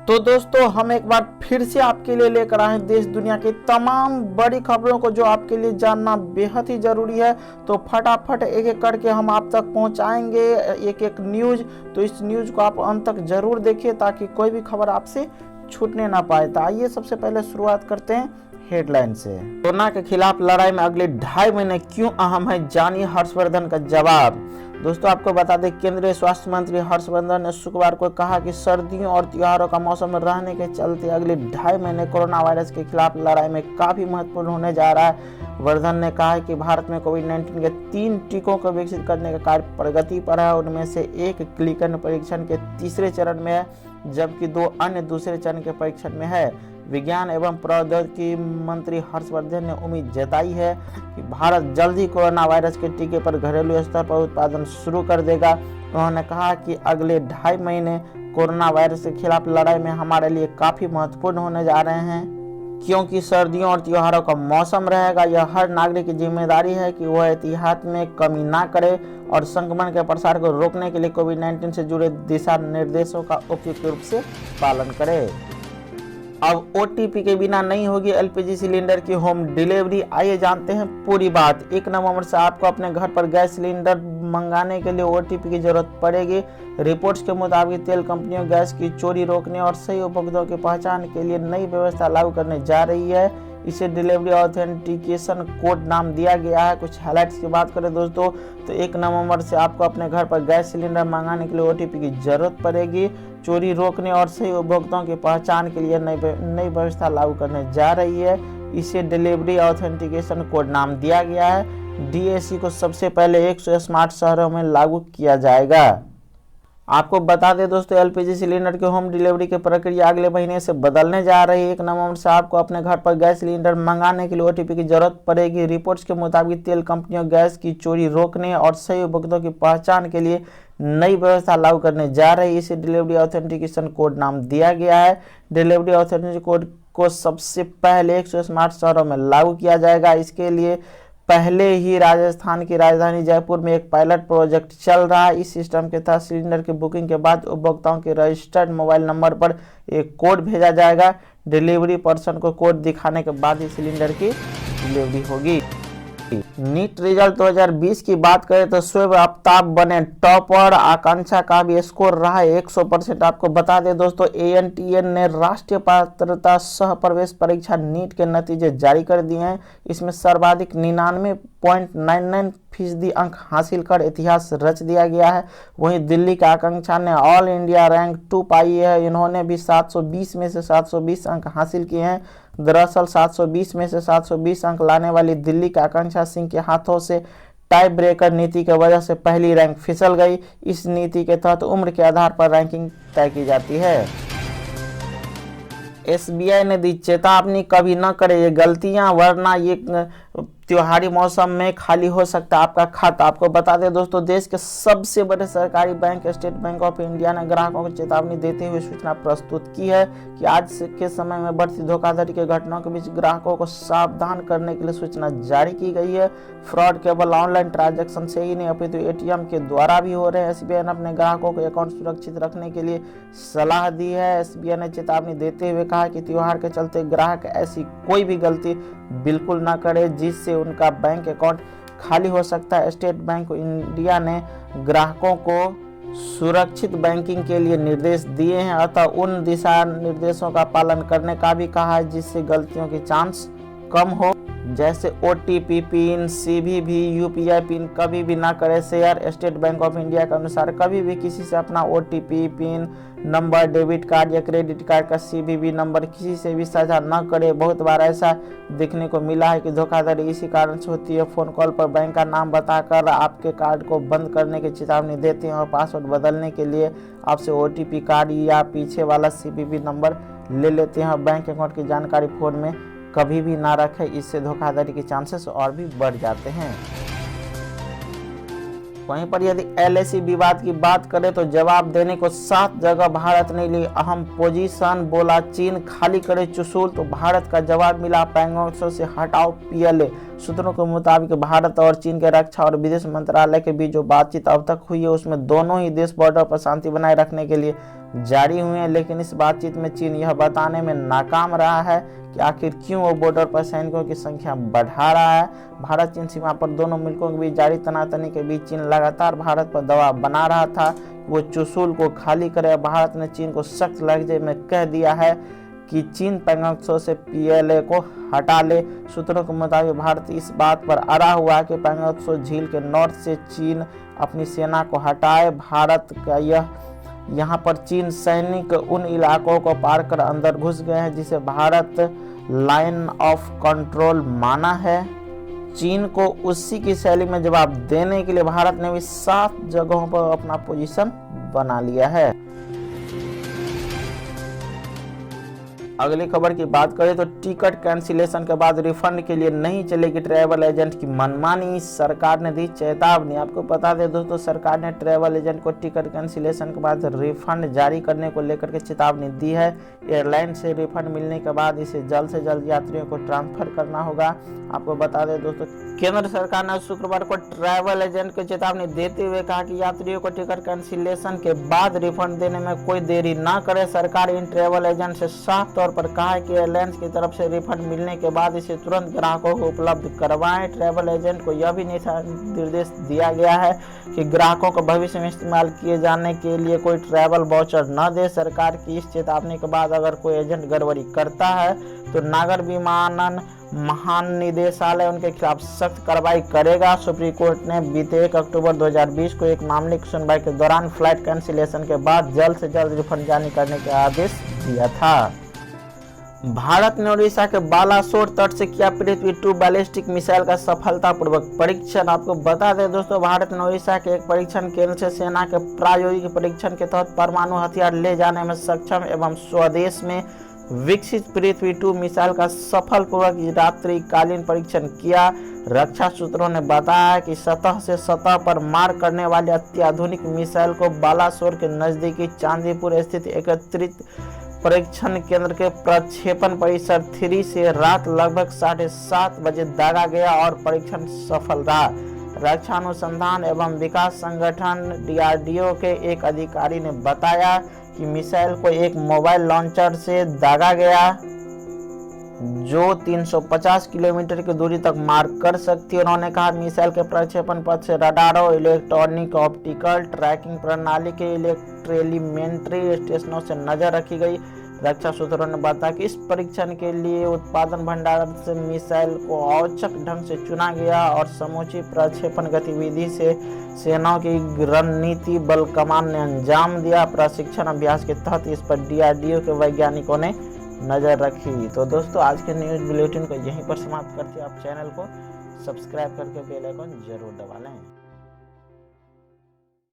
तो दोस्तों हम एक बार फिर से आपके लिए लेकर आए हैं देश दुनिया की तमाम बड़ी खबरों को जो आपके लिए जानना बेहद ही जरूरी है। तो फटाफट एक एक करके हम आप तक पहुंचाएंगे एक एक न्यूज। तो इस न्यूज को आप अंत तक जरूर देखिए ताकि कोई भी खबर आपसे छूटने ना पाए। तो आइए सबसे पहले शुरुआत करते हैं हेडलाइन से। कोरोना के खिलाफ लड़ाई में अगले 2.5 महीने क्यों अहम है, जानिए हर्षवर्धन का जवाब। दोस्तों आपको बता दें, केंद्रीय स्वास्थ्य मंत्री हर्षवर्धन ने शुक्रवार को कहा कि सर्दियों और त्योहारों का मौसम रहने के चलते अगले 2.5 महीने कोरोना वायरस के खिलाफ लड़ाई में काफी महत्वपूर्ण होने जा रहा है। वर्धन ने कहा है कि भारत में कोविड-19 के 3 टीकों को विकसित करने का कार्य प्रगति पर है। उनमें से एक क्लिनिकल परीक्षण के तीसरे चरण में है, जबकि 2 अन्य दूसरे चरण के परीक्षण में है। विज्ञान एवं प्रौद्योगिकी मंत्री हर्षवर्धन ने उम्मीद जताई है कि भारत जल्द ही कोरोना वायरस के टीके पर घरेलू स्तर पर उत्पादन शुरू कर देगा। उन्होंने कहा कि अगले 2.5 महीने कोरोना वायरस के खिलाफ लड़ाई में हमारे लिए काफी महत्वपूर्ण होने जा रहे हैं, क्योंकि सर्दियों और त्योहारों का मौसम रहेगा। यह हर नागरिक की जिम्मेदारी है कि वह एहतियात में कमी ना करे और संक्रमण के प्रसार को रोकने के लिए कोविड-19 से जुड़े दिशा निर्देशों का उपयुक्त रूप से पालन करे। अब OTP के बिना नहीं होगी LPG सिलेंडर की होम डिलीवरी। आइए जानते हैं पूरी बात। 1 नवंबर से आपको अपने घर पर गैस सिलेंडर मंगाने के लिए OTP की जरूरत पड़ेगी। रिपोर्ट्स के मुताबिक तेल कंपनियों गैस की चोरी रोकने और सही उपभोक्ताओं की पहचान के लिए नई व्यवस्था लागू करने जा रही है। इसे डिलीवरी ऑथेंटिकेशन कोड नाम दिया गया है। कुछ हाइलाइट्स की बात करें दोस्तों, तो 1 नवंबर से आपको अपने घर पर गैस सिलेंडर मंगाने के लिए OTP की जरूरत पड़ेगी। चोरी रोकने और सही उपभोक्ताओं की पहचान के लिए नई व्यवस्था लागू करने जा रही है। इसे डिलीवरी ऑथेंटिकेशन कोड नाम दिया गया है। DAC को सबसे पहले 100 स्मार्ट शहरों में लागू किया जाएगा। आपको बता दें दोस्तों, LPG सिलेंडर के होम डिलीवरी की प्रक्रिया अगले महीने से बदलने जा रही है। 1 नवंबर से आपको अपने घर पर गैस सिलेंडर मंगाने के लिए OTP की जरूरत पड़ेगी। रिपोर्ट्स के मुताबिक तेल कंपनियों गैस की चोरी रोकने और सही उपभोक्ताओं की पहचान के लिए नई व्यवस्था लागू करने जा रही है। इसे डिलीवरी ऑथेंटिकेशन कोड नाम दिया गया है। डिलीवरी ऑथेंटिकेशन कोड को सबसे पहले 100 स्मार्ट शहरों में लागू किया जाएगा। इसके लिए पहले ही राजस्थान की राजधानी जयपुर में एक पायलट प्रोजेक्ट चल रहा है। इस सिस्टम के तहत सिलेंडर की बुकिंग के बाद उपभोक्ताओं के रजिस्टर्ड मोबाइल नंबर पर एक कोड भेजा जाएगा। डिलीवरी पर्सन को कोड दिखाने के बाद ही सिलेंडर की डिलीवरी होगी। नीट रिजल्ट 2020 की बात करें तो शोएब आफ्ताब बने टॉपर। आकांक्षा का भी स्कोर रहा है 100%। आपको बता दें दोस्तों, ANTN ने राष्ट्रीय पात्रता सह प्रवेश परीक्षा नीट के नतीजे जारी कर दिए हैं। इसमें सर्वाधिक 99.99% अंक हासिल कर इतिहास रच दिया गया है। वहीं दिल्ली की आकांक्षा ने ऑल इंडिया रैंक 2 पाई है। इन्होंने भी 720 में से 720 अंक हासिल किए हैं। दरअसल 720 में से 720 अंक लाने वाली दिल्ली की आकांक्षा सिंह के हाथों से टाई ब्रेकर नीति की वजह से पहली रैंक फिसल गई। इस नीति के तहत उम्र के आधार पर रैंकिंग तय की जाती है। SBI ने दी चेतावनी, कभी न करे ये गलतियां, वरना ये त्योहारी मौसम में खाली हो सकता है आपका खाता। आपको बता दें दोस्तों, देश के सबसे बड़े सरकारी bank state bank of India ने ग्राहकों को चेतावनी देते हुए सूचना प्रस्तुत की है कि आज के समय में बढ़ती धोखाधड़ी के घटनाओं के बीच ग्राहकों को सावधान करने के लिए सूचना जारी की गई है। फ्रॉड केवल ऑनलाइन ट्रांजैक्शन से ही नहीं अपितु ATM के द्वारा भी हो रहे हैं। SBI ने अपने ग्राहकों को अकाउंट सुरक्षित रखने के लिए सलाह दी है। SBI ने चेतावनी देते हुए कहा कि त्योहार के चलते ग्राहक ऐसी कोई भी गलती बिल्कुल ना करे जिससे उनका बैंक अकाउंट खाली हो सकता है। स्टेट बैंक ऑफ इंडिया ने ग्राहकों को सुरक्षित बैंकिंग के लिए निर्देश दिए हैं, अतः उन दिशा निर्देशों का पालन करने का भी कहा है जिससे गलतियों की चांस कम हो, जैसे OTP pin, CVV, UPI pin कभी भी ना करें share. State bank of India के अनुसार कभी भी किसी से अपना OTP pin number, debit card या क्रेडिट कार्ड का CVV नंबर किसी से भी साझा न करें। बहुत बार ऐसा देखने को मिला है कि धोखाधड़ी इसी कारण से होती है। फोन कॉल पर बैंक का नाम बताकर आपके कार्ड को बंद करने की चेतावनी देते हैं और पासवर्ड बदलने के लिए आपसे OTP कार्ड या पीछे वाला CVV नंबर ले लेते हैं। बैंक अकाउंट की जानकारी फोन में कभी भी ना रखें, इससे धोखाधड़ी के चांसेस और भी बढ़ जाते हैं। वहीं पर यदि LAC विवाद की बात करें तो जवाब देने को 7 जगह भारत ने ली अहम पोजीशन। बोला चीन खाली करे चुसूल, तो भारत का जवाब मिला पैंगोंग से हटाओ PLA। सूत्रों के मुताबिक भारत और चीन के रक्षा और विदेश मंत्रालय के बीच जो बातचीत अब तक हुई है उसमें दोनों ही देश बॉर्डर पर शांति बनाए रखने के लिए जारी हुए हैं, लेकिन इस बातचीत में चीन यह बताने में नाकाम रहा है कि आखिर क्यों वो बॉर्डर पर सैनिकों की संख्या बढ़ा रहा है। भारत चीन सीमा पर दोनों मुल्कों के बीच जारी तनातनी के बीच चीन लगातार भारत पर दबाव बना रहा था कि वो चुशूल को खाली करे। भारत ने चीन को सख्त लहजे में कह दिया है कि चीन पैंगोंग त्सो से PLA को हटा ले। सूत्रों के मुताबिक भारत इस बात पर अड़ा हुआ है कि पैंगोंग त्सो झील के नॉर्थ से चीन अपनी सेना को हटाए। भारत का यहाँ पर चीन सैनिक उन इलाकों को पार कर अंदर घुस गए हैं जिसे भारत लाइन ऑफ कंट्रोल माना है। चीन को उसी की शैली में जवाब देने के लिए भारत ने भी 7 जगहों पर अपना पोजीशन बना लिया है। अगली खबर की बात करें तो टिकट कैंसिलेशन के बाद रिफंड के लिए नहीं चलेगी ट्रैवल एजेंट की मनमानी, सरकार ने दी चेतावनी। आपको बता दें दोस्तों, सरकार ने ट्रैवल एजेंट को टिकट कैंसिलेशन के बाद रिफंड जारी करने को लेकर के चेतावनी दी है। एयरलाइन से रिफंड मिलने के बाद इसे जल्द से जल्द यात्रियों को ट्रांसफर करना होगा। आपको बता दें दोस्तों, केंद्र सरकार ने शुक्रवार को ट्रैवल एजेंट को चेतावनी देते हुए कहा कि यात्रियों को टिकट कैंसिलेशन के बाद रिफंड देने में कोई देरी न करे। सरकार इन ट्रैवल एजेंट से साफ तौर पर कहा है कि एयरलाइंस की तरफ से रिफंड मिलने के बाद इसे तुरंत ग्राहकों को उपलब्ध करवाएं। ट्रैवल एजेंट को यह भी निर्देश दिया गया है कि ग्राहकों को भविष्य में इस्तेमाल किए जाने के लिए कोई ट्रैवल वाउचर न दे। सरकार की इस चेतावनी के बाद अगर कोई एजेंट गड़बड़ी करता है तो नागर विमानन महानिदेशालय उनके खिलाफ सख्त कार्रवाई करेगा। सुप्रीम कोर्ट ने बीते 1 अक्टूबर 2020 को एक मामले की सुनवाई के दौरान फ्लाइट कैंसिलेशन के बाद जल्द से जल्द रिफंड जारी करने का आदेश दिया था। भारत ने उड़ीसा के बालासोर तट से किया पृथ्वी 2 बैलिस्टिक मिसाइल का सफलतापूर्वक परीक्षण। आपको बता दें दोस्तों, भारत ने उड़ीसा के एक परीक्षण केंद्र से सेना के प्रायोगिक परीक्षण के तहत परमाणु हथियार ले जाने में सक्षम एवं स्वदेश में विकसित पृथ्वी 2 मिसाइल का सफलपूर्वक रात्रिकालीन परीक्षण किया। रक्षा सूत्रों ने बताया कि सतह से सतह पर मार करने वाली अत्याधुनिक मिसाइल को बालासोर के नजदीकी चांदीपुर स्थित एकत्रित परीक्षण केंद्र के प्रक्षेपण परिसर 3 से रात लगभग 7:30 बजे दागा गया और परीक्षण सफल रहा। रक्षा अनुसंधान एवं विकास संगठन DRDO के एक अधिकारी ने बताया कि मिसाइल को एक मोबाइल लॉन्चर से दागा गया जो 350 किलोमीटर की दूरी तक मार कर सकती है। उन्होंने कहा मिसाइल के प्रक्षेपण पथ से रडारों, इलेक्ट्रॉनिक ऑप्टिकल ट्रैकिंग प्रणाली के टेलीमेट्री स्टेशनों से नजर रखी गई। रक्षा सूत्रों ने बताया कि इस परीक्षण के लिए उत्पादन भंडार से मिसाइल को औचक ढंग से चुना गया और समूची प्रक्षेपण गतिविधि से सेनाओं की रणनीति बल कमान ने अंजाम दिया। प्रशिक्षण अभ्यास के तहत इस पर DRDO के वैज्ञानिकों ने नजर रखी। तो दोस्तों, आज के न्यूज बुलेटिन को यहीं पर समाप्त करते हैं। आप चैनल को सब्सक्राइब करके बेल आइकन जरूर दबा लें।